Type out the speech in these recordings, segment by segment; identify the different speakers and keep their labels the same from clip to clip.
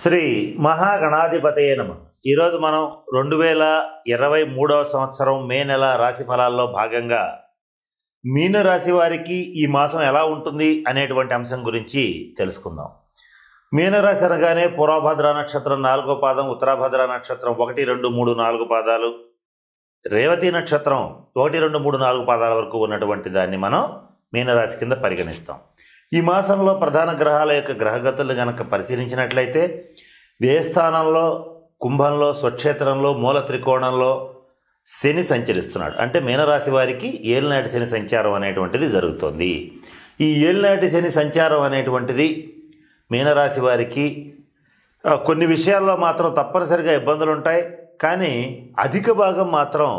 Speaker 1: శ్రీ మహాగణాధిపతయే నమః. ఈరోజు మనం 2023వ సంవత్సరం మే నెల రాశి ఫలాల్లో భాగంగా మీనరాశి వారికి ఈ మాసం ఎలా ఉంటుంది అనేటువంటి అంశం గురించి తెలుసుకుందాం. మీనరాశి అనగానే పూర్వభద్ర నక్షత్రం 4వ పాదం, ఉత్తరాభద్ర నక్షత్రం 1, 2, 3, 4 పాదాలు, రేవతి నక్షత్రం 1, 2, 3, 4 పాదాల వరకు ఉన్నటువంటి దాన్ని మనం మీనరాశి కింద పరిగణిస్తాం. ఈ మాసంలో ప్రధాన గ్రహాల యొక్క గ్రహగతులను కనుక పరిశీలించినట్లయితే వ్యయస్థానంలో, కుంభంలో, స్వక్షేత్రంలో, మూల త్రికోణంలో శని సంచరిస్తున్నాడు. అంటే మీనరాశి వారికి ఏలినాటి శని సంచారం అనేటువంటిది జరుగుతోంది. ఈ ఏలినాటి శని సంచారం అనేటువంటిది మీనరాశి వారికి కొన్ని విషయాల్లో మాత్రం తప్పనిసరిగా ఇబ్బందులు ఉంటాయి, కానీ అధిక భాగం మాత్రం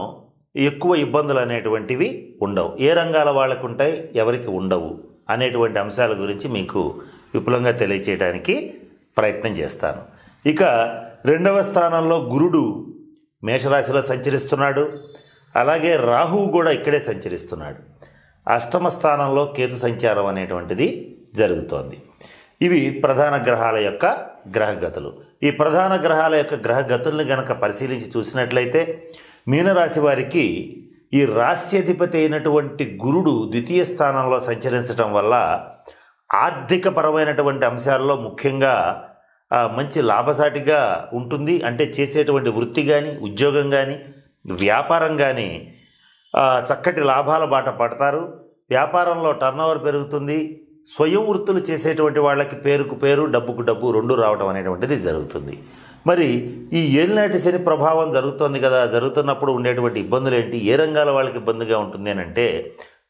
Speaker 1: ఎక్కువ ఇబ్బందులు అనేటువంటివి ఉండవు. ఏ రంగాల వాళ్ళకు ఉంటాయి, ఎవరికి ఉండవు అనేటువంటి అంశాల గురించి మీకు విపులంగా తెలియచేయడానికి ప్రయత్నం చేస్తాను. ఇక రెండవ స్థానంలో గురుడు మేషరాశిలో సంచరిస్తున్నాడు. అలాగే రాహువు కూడా ఇక్కడే సంచరిస్తున్నాడు. అష్టమ స్థానంలో కేతు సంచారం అనేటువంటిది జరుగుతోంది. ఇవి ప్రధాన గ్రహాల యొక్క గ్రహగతులు. ఈ ప్రధాన గ్రహాల యొక్క గ్రహగతుల్ని గనక పరిశీలించి చూసినట్లయితే మీనరాశి వారికి ఈ రాశ్యాధిపతి అయినటువంటి గురుడు ద్వితీయ స్థానంలో సంచరించడం వల్ల ఆర్థికపరమైనటువంటి అంశాల్లో ముఖ్యంగా మంచి లాభసాటిగా ఉంటుంది. అంటే చేసేటువంటి వృత్తి కానీ, ఉద్యోగం కానీ, వ్యాపారం కానీ చక్కటి లాభాల బాట పడతారు. వ్యాపారంలో టర్నోవర్ పెరుగుతుంది. స్వయం వృత్తులు చేసేటువంటి వాళ్ళకి పేరుకు పేరు, డబ్బుకు డబ్బు రెండు రావడం అనేటువంటిది జరుగుతుంది. మరి ఈ ఏలినాటి శని ప్రభావం జరుగుతోంది కదా, జరుగుతున్నప్పుడు ఉండేటువంటి ఇబ్బందులు ఏంటి, ఏ రంగాల వాళ్ళకి ఇబ్బందిగా ఉంటుంది అని అంటే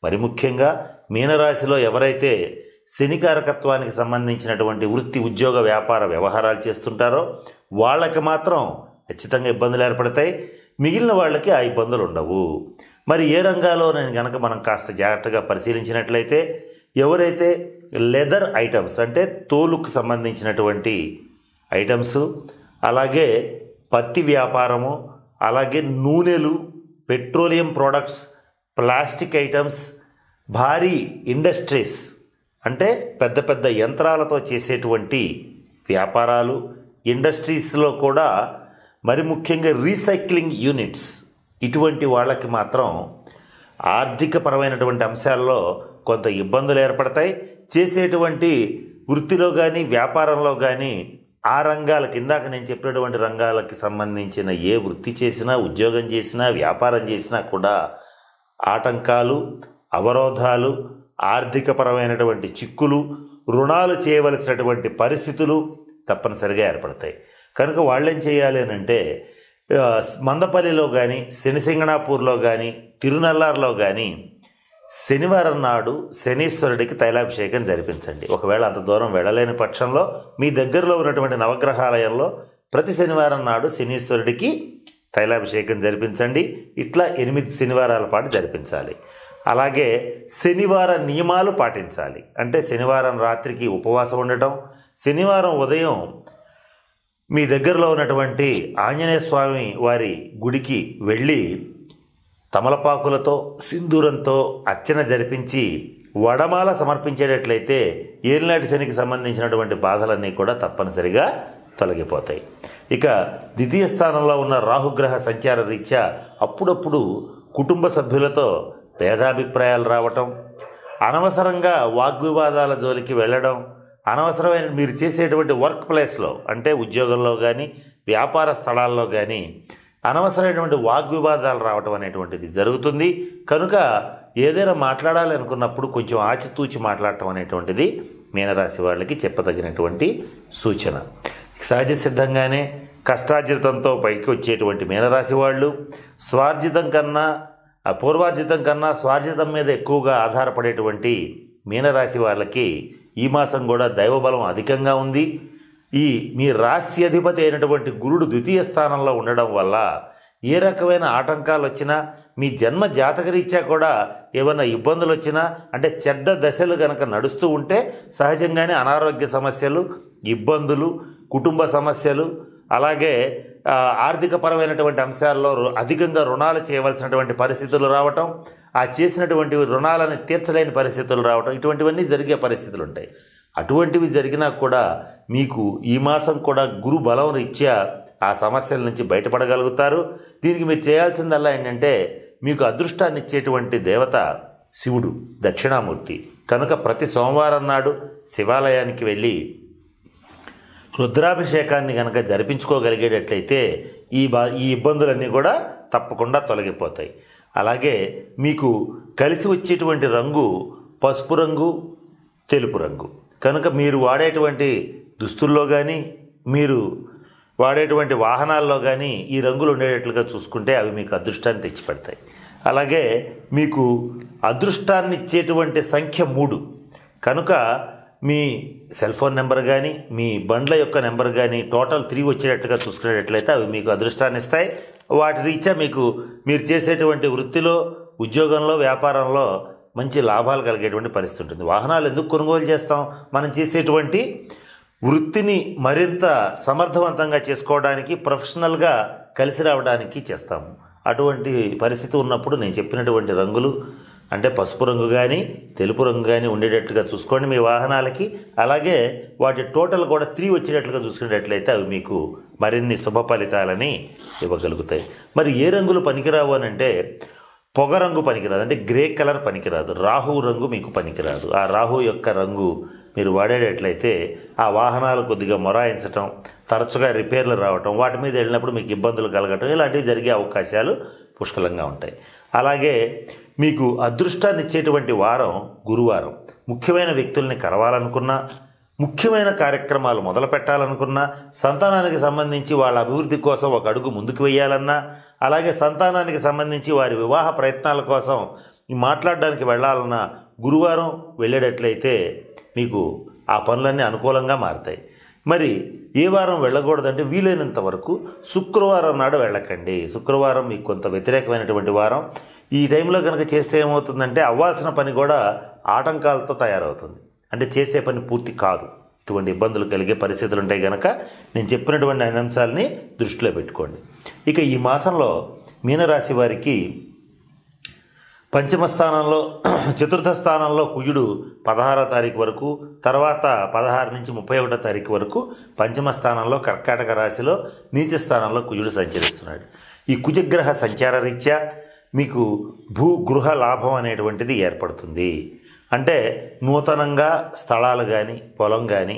Speaker 1: మరి ముఖ్యంగా మీనరాశిలో ఎవరైతే శనికారకత్వానికి సంబంధించినటువంటి వృత్తి, ఉద్యోగ, వ్యాపార వ్యవహారాలు చేస్తుంటారో వాళ్ళకి మాత్రం ఖచ్చితంగా ఇబ్బందులు ఏర్పడతాయి. మిగిలిన వాళ్ళకి ఆ ఇబ్బందులు ఉండవు. మరి ఏ రంగాలో నేను కనుక మనం కాస్త జాగ్రత్తగా పరిశీలించినట్లయితే ఎవరైతే లెదర్ ఐటమ్స్ అంటే తోలుకు సంబంధించినటువంటి ఐటమ్స్, అలాగే పత్తి వ్యాపారము, అలాగే నూనెలు, పెట్రోలియం ప్రోడక్ట్స్, ప్లాస్టిక్ ఐటమ్స్, భారీ ఇండస్ట్రీస్ అంటే పెద్ద పెద్ద యంత్రాలతో చేసేటువంటి వ్యాపారాలు, ఇండస్ట్రీస్లో కూడా మరి ముఖ్యంగా రీసైక్లింగ్ యూనిట్స్, ఇటువంటి వాళ్ళకి మాత్రం ఆర్థికపరమైనటువంటి అంశాల్లో కొంత ఇబ్బందులు ఏర్పడతాయి. చేసేటువంటి వృత్తిలో కానీ, వ్యాపారంలో కానీ ఆ రంగాలకు, ఇందాక నేను చెప్పినటువంటి రంగాలకి సంబంధించిన ఏ వృత్తి చేసినా, ఉద్యోగం చేసినా, వ్యాపారం చేసినా కూడా ఆటంకాలు, అవరోధాలు, ఆర్థికపరమైనటువంటి చిక్కులు, రుణాలు చేయవలసినటువంటి పరిస్థితులు తప్పనిసరిగా ఏర్పడతాయి. కనుక వాళ్ళేం చేయాలి అని అంటే మందపల్లిలో కానీ, శనిసింగణాపూర్లో కానీ, తిరునల్లార్లో కానీ శనివారం నాడు శనీశ్వరుడికి తైలాభిషేకం జరిపించండి. ఒకవేళ అంత దూరం వెళ్ళలేని పక్షంలో మీ దగ్గరలో ఉన్నటువంటి నవగ్రహాలయంలో ప్రతి శనివారం నాడు శనీశ్వరుడికి తైలాభిషేకం జరిపించండి. ఇట్లా 8 శనివారాల పాటు జరిపించాలి. అలాగే శనివార నియమాలు పాటించాలి. అంటే శనివారం రాత్రికి ఉపవాసం ఉండటం, శనివారం ఉదయం మీ దగ్గరలో ఉన్నటువంటి ఆంజనేయ స్వామి వారి గుడికి వెళ్ళి తమలపాకులతో, సింధూరంతో అర్చన జరిపించి వడమాల సమర్పించేటట్లయితే ఏలినాటి శనికి సంబంధించినటువంటి బాధలన్నీ కూడా తప్పనిసరిగా తొలగిపోతాయి. ఇక ద్వితీయ స్థానంలో ఉన్న రాహుగ్రహ సంచార రీత్యా అప్పుడప్పుడు కుటుంబ సభ్యులతో భేదాభిప్రాయాలు రావటం, అనవసరంగా వాగ్వివాదాల జోలికి వెళ్ళడం, అనవసరమైన మీరు చేసేటువంటి వర్క్ ప్లేస్లో అంటే ఉద్యోగంలో కానీ, వ్యాపార స్థలాల్లో కానీ అనవసరమైనటువంటి వాగ్వివాదాలు రావటం అనేటువంటిది జరుగుతుంది. కనుక ఏదైనా మాట్లాడాలి అనుకున్నప్పుడు కొంచెం ఆచితూచి మాట్లాడటం అనేటువంటిది మీనరాశి వాళ్ళకి చెప్పదగినటువంటి సూచన. సహజ సిద్ధంగానే కష్టార్జితంతో పైకి వచ్చేటువంటి మీనరాశి వాళ్ళు స్వార్జితం కన్నా, పూర్వార్జితం కన్నా స్వార్జితం మీద ఎక్కువగా ఆధారపడేటువంటి మీనరాశి వాళ్ళకి ఈ మాసం కూడా దైవబలం అధికంగా ఉంది. మీ రాశ్యాధిపతి అయినటువంటి గురుడు ద్వితీయ స్థానంలో ఉండడం వల్ల ఏ రకమైన ఆటంకాలు వచ్చినా, మీ జన్మ జాతకరీత్యా కూడా ఏమైనా ఇబ్బందులు వచ్చినా, అంటే చెడ్డ దశలు కనుక నడుస్తూ ఉంటే సహజంగానే అనారోగ్య సమస్యలు, ఇబ్బందులు, కుటుంబ సమస్యలు, అలాగే ఆర్థికపరమైనటువంటి అంశాల్లో అధికంగా రుణాలు చేయవలసినటువంటి పరిస్థితులు రావటం, ఆ చేసినటువంటి రుణాలను తీర్చలేని పరిస్థితులు రావటం, ఇటువంటివన్నీ జరిగే పరిస్థితులు ఉంటాయి. అటువంటివి జరిగినా కూడా మీకు ఈ మాసం కూడా గురు బలం రీత్యా ఆ సమస్యల నుంచి బయటపడగలుగుతారు. దీనికి మీరు చేయాల్సిందల్లా ఏంటంటే మీకు అదృష్టాన్ని ఇచ్చేటువంటి దేవత శివుడు, దక్షిణామూర్తి. కనుక ప్రతి సోమవారం నాడు శివాలయానికి వెళ్ళి రుద్రాభిషేకాన్ని కనుక జరిపించుకోగలిగేటట్లయితే ఈ ఇబ్బందులన్నీ కూడా తప్పకుండా తొలగిపోతాయి. అలాగే మీకు కలిసి వచ్చేటువంటి రంగు పసుపు రంగు, తెలుపు రంగు. కనుక మీరు వాడేటువంటి దుస్తుల్లో కానీ మీరు వాడేటువంటి వాహనాల్లో కానీ ఈ రంగులు ఉండేటట్లుగా చూసుకుంటే అవి మీకు అదృష్టాన్ని తెచ్చిపెడతాయి. అలాగే మీకు అదృష్టాన్ని ఇచ్చేటువంటి సంఖ్య 3. కనుక మీ సెల్ ఫోన్ నెంబర్ కానీ మీ బండ్ల యొక్క నెంబర్ కానీ టోటల్ 3 వచ్చేటట్టుగా చూసుకునేటట్లయితే అవి మీకు అదృష్టాన్ని ఇస్తాయి. వాటి రీత్యా మీరు చేసేటువంటి వృత్తిలో, ఉద్యోగంలో, వ్యాపారంలో మంచి లాభాలు కలిగేటువంటి పరిస్థితి ఉంటుంది. వాహనాలు ఎందుకు కొనుగోలు చేస్తాం? మనం చేసేటువంటి వృత్తిని మరింత సమర్థవంతంగా చేసుకోవడానికి, ప్రొఫెషనల్గా కలిసి రావడానికి చేస్తాము. అటువంటి పరిస్థితి ఉన్నప్పుడు నేను చెప్పినటువంటి రంగులు అంటే పసుపు రంగు కానీ తెలుపు రంగు కానీ ఉండేటట్టుగా చూసుకోండి మీ వాహనాలకి. అలాగే వాటి టోటల్ కూడా 3 వచ్చేటట్లుగా చూసుకునేటట్లయితే అవి మీకు మరిన్ని శుభ ఫలితాలని ఇవ్వగలుగుతాయి. మరి ఏ రంగులు పనికిరావు అని అంటే పొగ రంగు పనికిరాదు, అంటే గ్రే కలర్ పనికిరాదు, రాహు రంగు మీకు పనికిరాదు. ఆ రాహు యొక్క రంగు మీరు వాడేటట్లయితే ఆ వాహనాలు కొద్దిగా మొరాయించటం, తరచుగా రిపేర్లు రావటం, వాటి మీద వెళ్ళినప్పుడు మీకు ఇబ్బందులు కలగటం ఇలాంటివి జరిగే అవకాశాలు పుష్కలంగా ఉంటాయి. అలాగే మీకు అదృష్టాన్ని ఇచ్చేటువంటి వారం గురువారం. ముఖ్యమైన వ్యక్తుల్ని కలవాలనుకున్నా, ముఖ్యమైన కార్యక్రమాలు మొదలు పెట్టాలనుకున్నా, సంతానానికి సంబంధించి వాళ్ళ అభివృద్ధి కోసం ఒక అడుగు ముందుకు వేయాలన్నా, అలాగే సంతానానికి సంబంధించి వారి వివాహ ప్రయత్నాల కోసం మాట్లాడడానికి వెళ్ళాలన్నా గురువారం వెళ్ళేటట్లయితే మీకు ఆ పనులన్నీ అనుకూలంగా మారుతాయి. మరి ఏ వారం వెళ్ళకూడదంటే వీలైనంత వరకు శుక్రవారం నాడు వెళ్ళకండి. శుక్రవారం మీకు కొంత వ్యతిరేకమైనటువంటి వారం. ఈ టైంలో కనుక చేస్తే ఏమవుతుందంటే అవ్వాల్సిన పని కూడా ఆటంకాలతో తయారవుతుంది, అంటే చేసే పని పూర్తి కాదు. ఇటువంటి ఇబ్బందులు కలిగే పరిస్థితులు ఉంటాయి కనుక నేను చెప్పినటువంటి అన్ని అంశాలని దృష్టిలో పెట్టుకోండి. ఇక ఈ మాసంలో మీనరాశి వారికి పంచమ స్థానంలో, చతుర్థ స్థానంలో కుజుడు 16వ తారీఖు వరకు, తర్వాత 16 నుంచి 31వ తారీఖు వరకు పంచమ స్థానంలో కర్కాటక రాశిలో నీచ స్థానంలో కుజుడు సంచరిస్తున్నాడు. ఈ కుజగ్రహ సంచార రీత్యా మీకు గృహ లాభం అనేటువంటిది ఏర్పడుతుంది. అంటే నూతనంగా స్థలాలు కానీ, పొలం కానీ,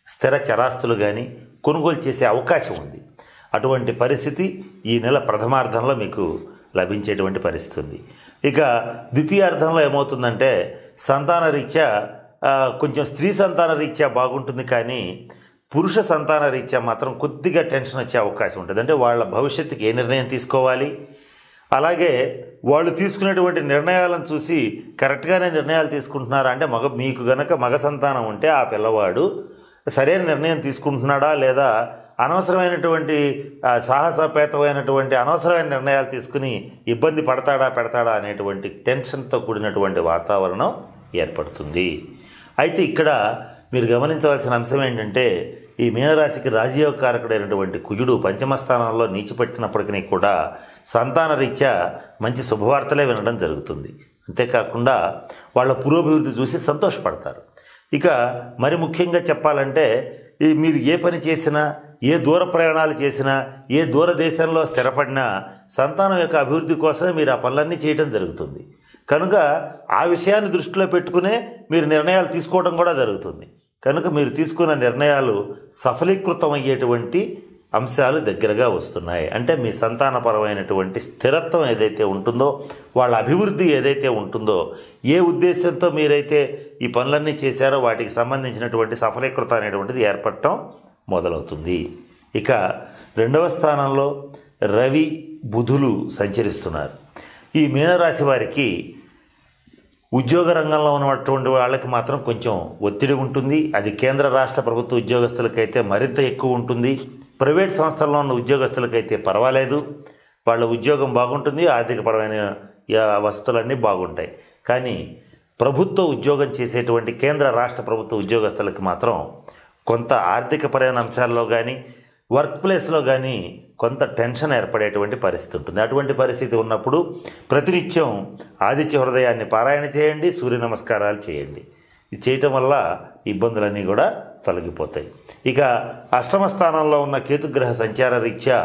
Speaker 1: స్థిర చరాస్తులు కానీ కొనుగోలు చేసే అవకాశం ఉంది. అటువంటి పరిస్థితి ఈ నెల ప్రథమార్థంలో మీకు లభించేటువంటి పరిస్థితి ఉంది. ఇక ద్వితీయార్థంలో ఏమవుతుందంటే సంతాన రీత్యా కొంచెం స్త్రీ సంతాన రీత్యా బాగుంటుంది, కానీ పురుష సంతాన రీత్యా మాత్రం కొద్దిగా టెన్షన్ వచ్చే అవకాశం ఉంటుంది. అంటే వాళ్ళ భవిష్యత్తుకి ఏ నిర్ణయం తీసుకోవాలి, అలాగే వాళ్ళు తీసుకునేటువంటి నిర్ణయాలను చూసి కరెక్ట్గానే నిర్ణయాలు తీసుకుంటున్నారా అంటే మీకు గనక మగ సంతానం ఉంటే ఆ పిల్లవాడు సరైన నిర్ణయం తీసుకుంటున్నాడా లేదా అనవసరమైనటువంటి సాహసోపేతమైనటువంటి అనవసరమైన నిర్ణయాలు తీసుకుని ఇబ్బంది పెడతాడా అనేటువంటి టెన్షన్తో కూడినటువంటి వాతావరణం ఏర్పడుతుంది. అయితే ఇక్కడ మీరు గమనించవలసిన అంశం ఏంటంటే ఈ మీనరాశికి రాజయోగకారకుడైనటువంటి కుజుడు పంచమ స్థానంలో నీచిపెట్టినప్పటికీ కూడా సంతాన రీత్యా మంచి శుభవార్తలే వినడం జరుగుతుంది. అంతేకాకుండా వాళ్ళ పురోభివృద్ధి చూసి సంతోషపడతారు. ఇక మరి ముఖ్యంగా చెప్పాలంటే మీరు ఏ పని చేసినా, ఏ దూర ప్రయాణాలు చేసినా, ఏ దూర దేశంలో స్థిరపడినా సంతానం యొక్క అభివృద్ధి కోసమే మీరు ఆ పనులన్నీ చేయడం జరుగుతుంది. కనుక ఆ విషయాన్ని దృష్టిలో పెట్టుకునే మీరు నిర్ణయాలు తీసుకోవడం కూడా జరుగుతుంది. కనుక మీరు తీసుకున్న నిర్ణయాలు సఫలీకృతం అయ్యేటువంటి అంశాలు దగ్గరగా వస్తున్నాయి. అంటే మీ సంతానపరమైనటువంటి స్థిరత్వం ఏదైతే ఉంటుందో, వాళ్ళ అభివృద్ధి ఏదైతే ఉంటుందో, ఏ ఉద్దేశంతో మీరైతే ఈ పనులన్నీ చేశారో వాటికి సంబంధించినటువంటి సఫలీకృతం అనేటువంటిది ఏర్పడటం మొదలవుతుంది. ఇక 2వ స్థానంలో రవి బుధులు సంచరిస్తున్నారు. ఈ మీనరాశి వారికి ఉద్యోగ రంగంలో ఉన్నటువంటి వాళ్ళకి మాత్రం కొంచెం ఒత్తిడి ఉంటుంది. అది కేంద్ర రాష్ట్ర ప్రభుత్వ ఉద్యోగస్తులకైతే మరింత ఎక్కువ ఉంటుంది. ప్రైవేట్ సంస్థల్లో ఉన్న ఉద్యోగస్తులకైతే పర్వాలేదు, వాళ్ళ ఉద్యోగం బాగుంటుంది, ఆర్థికపరమైన వసతులన్నీ బాగుంటాయి. కానీ ప్రభుత్వ ఉద్యోగం చేసేటువంటి కేంద్ర రాష్ట్ర ప్రభుత్వ ఉద్యోగస్తులకి మాత్రం కొంత ఆర్థికపరమైన అంశాల్లో కానీ, వర్క్ ప్లేస్లో కానీ కొంత టెన్షన్ ఏర్పడేటువంటి పరిస్థితి ఉంటుంది. అటువంటి పరిస్థితి ఉన్నప్పుడు ప్రతినిత్యం ఆదిత్య హృదయాన్ని పారాయణ చేయండి, సూర్య నమస్కారాలు చేయండి. ఇది చేయటం వల్ల ఇబ్బందులన్నీ కూడా తొలగిపోతాయి. ఇక అష్టమ స్థానంలో ఉన్న కేతుగ్రహ సంచార రీత్యా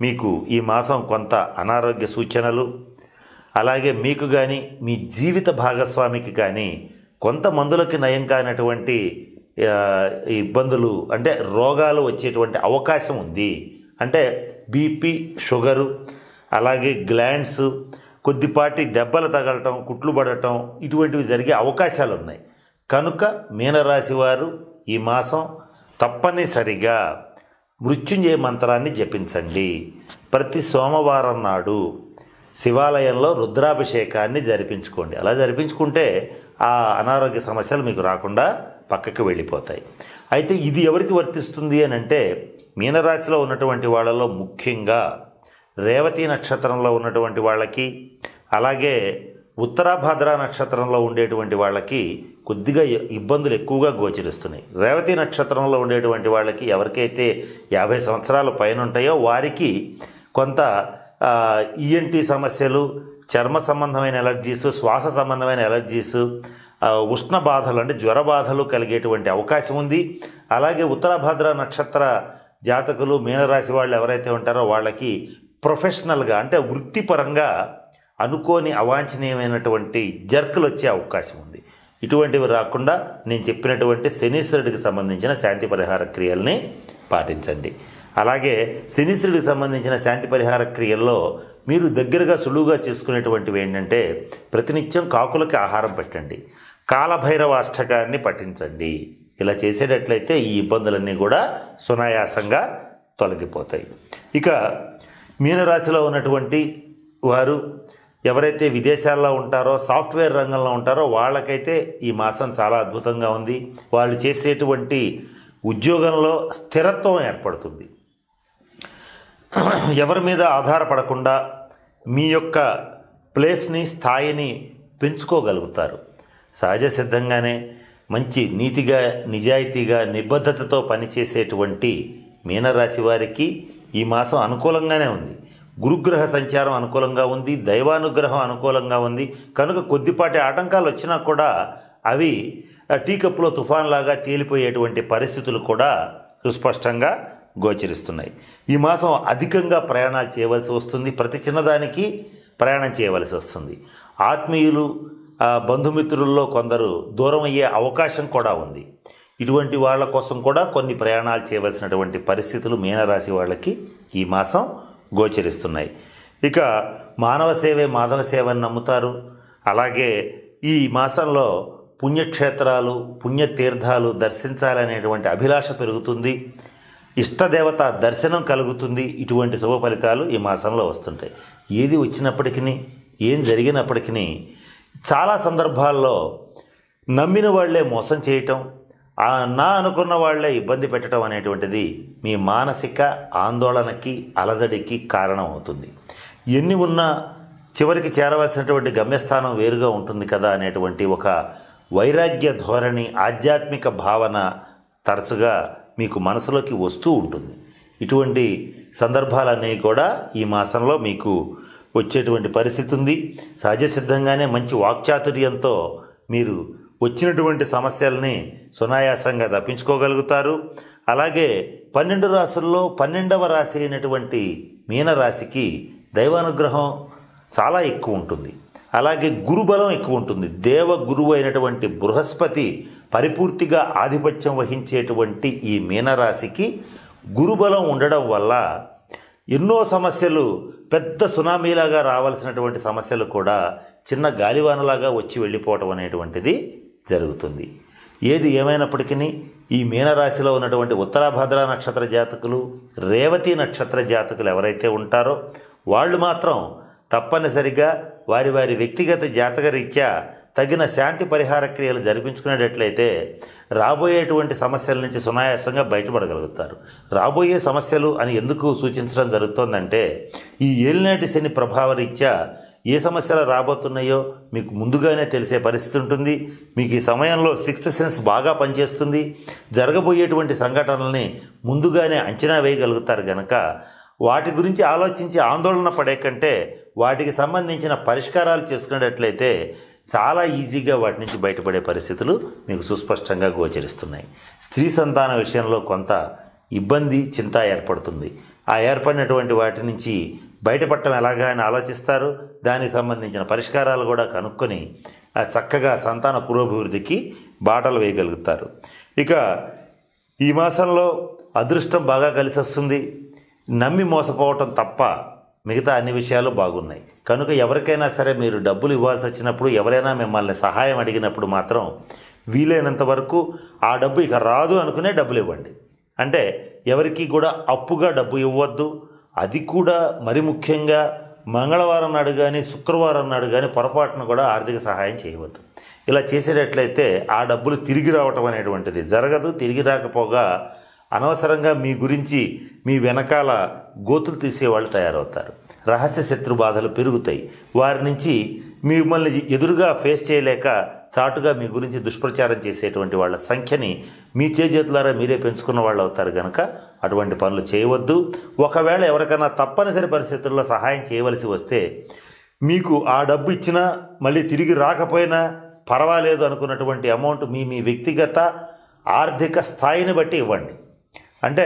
Speaker 1: మీకు ఈ మాసం కొంత అనారోగ్య సూచనలు, అలాగే మీకు కానీ మీ జీవిత భాగస్వామికి కానీ కొంత మందులకి నయం కానటువంటి ఇబ్బందులు అంటే రోగాలు వచ్చేటువంటి అవకాశం ఉంది. అంటే బీపీ, షుగరు, అలాగే గ్లాండ్స్, కొద్దిపాటి దెబ్బలు తగలటం, కుట్లు పడటం ఇటువంటివి జరిగే అవకాశాలు ఉన్నాయి. కనుక మీనరాశి వారు ఈ మాసం తప్పనిసరిగా మృత్యుంజయ మంత్రాన్ని జపించండి. ప్రతి సోమవారం నాడు శివాలయంలో రుద్రాభిషేకాన్ని జరిపించుకోండి. అలా జరిపించుకుంటే ఆ అనారోగ్య సమస్యలు మీకు రాకుండా పక్కకు వెళ్ళిపోతాయి. అయితే ఇది ఎవరికి వర్తిస్తుంది అని అంటే మీనరాశిలో ఉన్నటువంటి వాళ్ళలో ముఖ్యంగా రేవతి నక్షత్రంలో ఉన్నటువంటి వాళ్ళకి, అలాగే ఉత్తరాభాద్ర నక్షత్రంలో ఉండేటువంటి వాళ్ళకి కొద్దిగా ఇబ్బందులు ఎక్కువగా గోచరిస్తున్నాయి. రేవతి నక్షత్రంలో ఉండేటువంటి వాళ్ళకి ఎవరికైతే 50 సంవత్సరాల పైన ఉంటాయో వారికి కొంత ఈఎన్టీ సమస్యలు, చర్మ సంబంధమైన ఎలర్జీసు, శ్వాస సంబంధమైన ఎలర్జీసు, ఉష్ణ బాధలు అంటే జ్వర బాధలు కలిగేటువంటి అవకాశం ఉంది. అలాగే ఉత్తరాభాద్ర నక్షత్ర జాతకులు మీనరాశి వాళ్ళు ఎవరైతే ఉంటారో వాళ్ళకి ప్రొఫెషనల్గా అంటే వృత్తిపరంగా అనుకోని అవాంఛనీయమైనటువంటి జర్కులు వచ్చే అవకాశం ఉంది. ఇటువంటివి రాకుండా నేను చెప్పినటువంటి శనీశ్వరుడికి సంబంధించిన శాంతి పరిహార క్రియల్ని పాటించండి. అలాగే శనీశ్వరుడికి సంబంధించిన శాంతి పరిహార క్రియల్లో మీరు దగ్గరగా సులువుగా చేసుకునేటువంటివి ఏంటంటే ప్రతినిత్యం కాకులకి ఆహారం పెట్టండి, కాలభైరవ అష్టకాన్ని పఠించండి. ఇలా చేసేటట్లయితే ఈ ఇబ్బందులన్నీ కూడా సునాయాసంగా తొలగిపోతాయి. ఇక మీనరాశిలో ఉన్నటువంటి వారు ఎవరైతే విదేశాల్లో ఉంటారో, సాఫ్ట్వేర్ రంగంలో ఉంటారో వాళ్ళకైతే ఈ మాసం చాలా అద్భుతంగా ఉంది. వాళ్ళు చేసేటువంటి ఉద్యోగంలో స్థిరత్వం ఏర్పడుతుంది. ఎవరి మీద ఆధారపడకుండా మీ యొక్క ప్లేస్ని, స్థాయిని పెంచుకోగలుగుతారు. సహజ సిద్ధంగానే మంచి నీతిగా, నిజాయితీగా, నిబద్ధతతో పనిచేసేటువంటి మీనరాశి వారికి ఈ మాసం అనుకూలంగానే ఉంది. గురుగ్రహ సంచారం అనుకూలంగా ఉంది, దైవానుగ్రహం అనుకూలంగా ఉంది. కనుక కొద్దిపాటి ఆటంకాలు వచ్చినా కూడా అవి టీ కప్పులో తుఫాన్లాగా తేలిపోయేటువంటి పరిస్థితులు కూడా సుస్పష్టంగా గోచరిస్తున్నాయి. ఈ మాసం అధికంగా ప్రయాణాలు చేయవలసి వస్తుంది. ప్రతి చిన్నదానికి ప్రయాణం చేయవలసి వస్తుంది. ఆత్మీయులు, బంధుమిత్రుల్లో కొందరు దూరం అయ్యే అవకాశం కూడా ఉంది. ఇటువంటి వాళ్ళ కోసం కూడా కొన్ని ప్రయాణాలు చేయవలసినటువంటి పరిస్థితులు మీనరాశి వాళ్ళకి ఈ మాసం గోచరిస్తున్నాయి. ఇక మానవ సేవే మాధవ సేవ అని నమ్ముతారు. అలాగే ఈ మాసంలో పుణ్యక్షేత్రాలు, పుణ్యతీర్థాలు దర్శించాలనేటువంటి అభిలాష పెరుగుతుంది. ఇష్టదేవత దర్శనం కలుగుతుంది. ఇటువంటి శుభ ఫలితాలు ఈ మాసంలో వస్తుంటాయి. ఏది వచ్చినప్పటికీ, ఏం జరిగినప్పటికీ చాలా సందర్భాల్లో నమ్మిన వాళ్లే మోసం చేయటం, నా అనుకున్న వాళ్లే ఇబ్బంది పెట్టడం అనేటువంటిది మీ మానసిక ఆందోళనకి, అలజడికి కారణం అవుతుంది. ఎన్ని ఉన్నా చివరికి చేరవలసినటువంటి గమ్యస్థానం వేరుగా ఉంటుంది కదా అనేటువంటి ఒక వైరాగ్య ధోరణి, ఆధ్యాత్మిక భావన తరచుగా మీకు మనసులోకి వస్తూ ఉంటుంది. ఇటువంటి సందర్భాలన్నీ కూడా ఈ మాసంలో మీకు వచ్చేటువంటి పరిస్థితి ఉంది. సహజ సిద్ధంగానే మంచి వాక్చాతుర్యంతో మీరు వచ్చినటువంటి సమస్యల్ని సునాయాసంగా తప్పించుకోగలుగుతారు. అలాగే 12 రాశుల్లో 12వ రాశి అయినటువంటి మీనరాశికి దైవానుగ్రహం చాలా ఎక్కువ ఉంటుంది. అలాగే గురుబలం ఎక్కువ ఉంటుంది. దేవ గురువు అయినటువంటి బృహస్పతి పరిపూర్తిగా ఆధిపత్యం వహించేటువంటి ఈ మీనరాశికి గురుబలం ఉండడం వల్ల ఎన్నో సమస్యలు, పెద్ద సునామీలాగా రావాల్సినటువంటి సమస్యలు కూడా చిన్న గాలివానలాగా వచ్చి వెళ్ళిపోవటం అనేటువంటిది జరుగుతుంది. ఏది ఏమైనప్పటికీ ఈ మీనరాశిలో ఉన్నటువంటి ఉత్తరాభద్ర నక్షత్ర జాతకులు, రేవతి నక్షత్ర జాతకులు ఎవరైతే ఉంటారో వాళ్ళు మాత్రం తప్పనిసరిగా వారి వారి వ్యక్తిగత జాతక రీత్యా తగిన శాంతి పరిహార క్రియలు జరిపించుకునేటట్లయితే రాబోయేటువంటి సమస్యల నుంచి సునాయాసంగా బయటపడగలుగుతారు. రాబోయే సమస్యలు అని ఎందుకు సూచించడం జరుగుతోందంటే ఈ ఏలినాటి శని ప్రభావ రీత్యా ఏ సమస్యలు రాబోతున్నాయో మీకు ముందుగానే తెలిసే పరిస్థితి ఉంటుంది. మీకు ఈ సమయంలో 6th సెన్స్ బాగా పనిచేస్తుంది. జరగబోయేటువంటి సంఘటనల్ని ముందుగానే అంచనా వేయగలుగుతారు. కనుక వాటి గురించి ఆలోచించి ఆందోళన పడే కంటే వాటికి సంబంధించిన పరిష్కారాలు చేసుకునేటట్లయితే చాలా ఈజీగా వాటి నుంచి బయటపడే పరిస్థితులు మీకు సుస్పష్టంగా గోచరిస్తున్నాయి. స్త్రీ సంతాన విషయంలో కొంత ఇబ్బంది, చింత ఏర్పడుతుంది. ఆ ఏర్పడినటువంటి వాటి నుంచి బయటపడటం ఎలాగా అని ఆలోచిస్తారు. దానికి సంబంధించిన పరిష్కారాలు కూడా కనుక్కొని చక్కగా సంతాన పురోభివృద్ధికి బాటలు వేయగలుగుతారు. ఇక ఈ మాసంలో అదృష్టం బాగా కలిసి వస్తుంది. నమ్మి మోసపోవటం తప్ప మిగతా అన్ని విషయాలు బాగున్నాయి. కనుక ఎవరికైనా సరే మీరు డబ్బులు ఇవ్వాల్సి వచ్చినప్పుడు, ఎవరైనా మిమ్మల్ని సహాయం అడిగినప్పుడు మాత్రం వీలైనంత వరకు ఆ డబ్బు ఇక రాదు అనుకునే డబ్బులు ఇవ్వండి. అంటే ఎవరికి కూడా అప్పుగా డబ్బు ఇవ్వద్దు. అది కూడా మరి ముఖ్యంగా మంగళవారం నాడు కానీ శుక్రవారం నాడు కానీ పొరపాటును కూడా ఆర్థిక సహాయం చేయవద్దు. ఇలా చేసేటట్లయితే ఆ డబ్బులు తిరిగి రావటం అనేటువంటిది జరగదు. తిరిగి రాకపోగా అనవసరంగా మీ గురించి మీ వెనకాల గోతులు తీసేవాళ్ళు తయారవుతారు. రహస్య శత్రు బాధలు పెరుగుతాయి. వారి నుంచి మిమ్మల్ని ఎదురుగా ఫేస్ చేయలేక చాటుగా మీ గురించి దుష్ప్రచారం చేసేటువంటి వాళ్ళ సంఖ్యని మీ చేతులారా మీరే పెంచుకున్న వాళ్ళు అవుతారు. కనుక అటువంటి పనులు చేయవద్దు. ఒకవేళ ఎవరికైనా తప్పనిసరి పరిస్థితుల్లో సహాయం చేయవలసి వస్తే మీకు ఆ డబ్బు ఇచ్చినా మళ్ళీ తిరిగి రాకపోయినా పర్వాలేదు అనుకున్నటువంటి అమౌంట్ మీ వ్యక్తిగత ఆర్థిక స్థాయిని బట్టి ఇవ్వండి. అంటే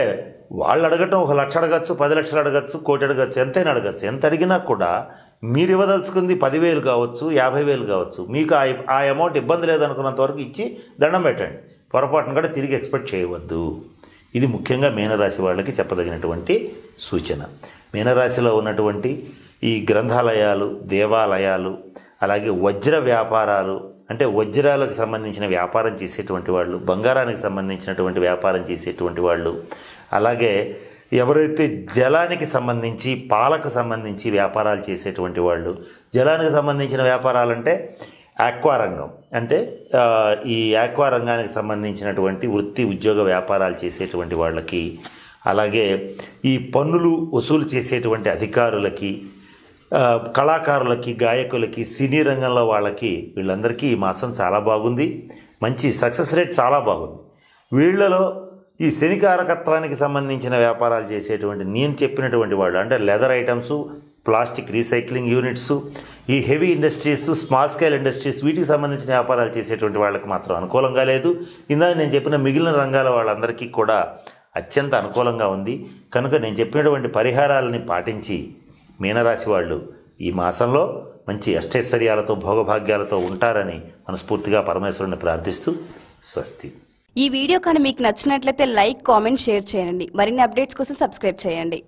Speaker 1: వాళ్ళు అడగటం 1 లక్ష అడగచ్చు, 10 లక్షలు అడగచ్చు, కోటి అడగచ్చు, ఎంతైనా అడగచ్చు. ఎంత అడిగినా కూడా మీరు ఇవ్వదలుచుకుంది 10,000 కావచ్చు, 50,000 కావచ్చు. మీకు ఆ అమౌంట్ ఇబ్బంది లేదనుకున్నంత వరకు ఇచ్చి దండం పెట్టండి. పొరపాటును కూడా తిరిగి ఎక్స్పెక్ట్ చేయవద్దు. ఇది ముఖ్యంగా మీనరాశి వాళ్ళకి చెప్పదగినటువంటి సూచన. మీనరాశిలో ఉన్నటువంటి ఈ గ్రంథాలయాలు, దేవాలయాలు, అలాగే వజ్ర వ్యాపారాలు, అంటే వజ్రాలకు సంబంధించిన వ్యాపారం చేసేటువంటి వాళ్ళు, బంగారానికి సంబంధించినటువంటి వ్యాపారం చేసేటువంటి వాళ్ళు, అలాగే ఎవరైతే జలానికి సంబంధించి, పాలకు సంబంధించి వ్యాపారాలు చేసేటువంటి వాళ్ళు, జలానికి సంబంధించిన వ్యాపారాలంటే ఆక్వా రంగం, అంటే ఈ ఆక్వా రంగానికి సంబంధించినటువంటి వృత్తి ఉద్యోగ వ్యాపారాలు చేసేటువంటి వాళ్ళకి, అలాగే ఈ పన్నులు వసూలు చేసేటువంటి అధికారులకి, కళాకారులకి, గాయకులకి, సినీ రంగంలో వాళ్ళకి, వీళ్ళందరికీ ఈ మాసం చాలా బాగుంది. మంచి సక్సెస్ రేట్ చాలా బాగుంది. వీళ్ళలో ఈ శనికారకత్వానికి సంబంధించిన వ్యాపారాలు చేసేటువంటి నేను చెప్పినటువంటి వాళ్ళు, అంటే leather items, plastic recycling units, ఈ heavy industries, small scale industries, వీటికి సంబంధించిన వ్యాపారాలు చేసేటువంటి వాళ్ళకి మాత్రం అనుకూలంగా లేదు. ఇందాక నేను చెప్పిన మిగిలిన రంగాల వాళ్ళందరికీ కూడా అత్యంత అనుకూలంగా ఉంది. కనుక నేను చెప్పినటువంటి పరిహారాలని పాటించి మీనరాశి వాళ్ళు ఈ మాసంలో మంచి అష్టైశ్వర్యాలతో, భోగభాగ్యాలతో ఉంటారని మనస్ఫూర్తిగా పరమేశ్వరుని ప్రార్థిస్తూ స్వస్తి.
Speaker 2: ఈ వీడియో కానీ మీకు నచ్చినట్లయితే లైక్, కామెంట్, షేర్ చేయండి. మరిన్ని అప్డేట్స్ కోసం సబ్స్క్రైబ్ చేయండి.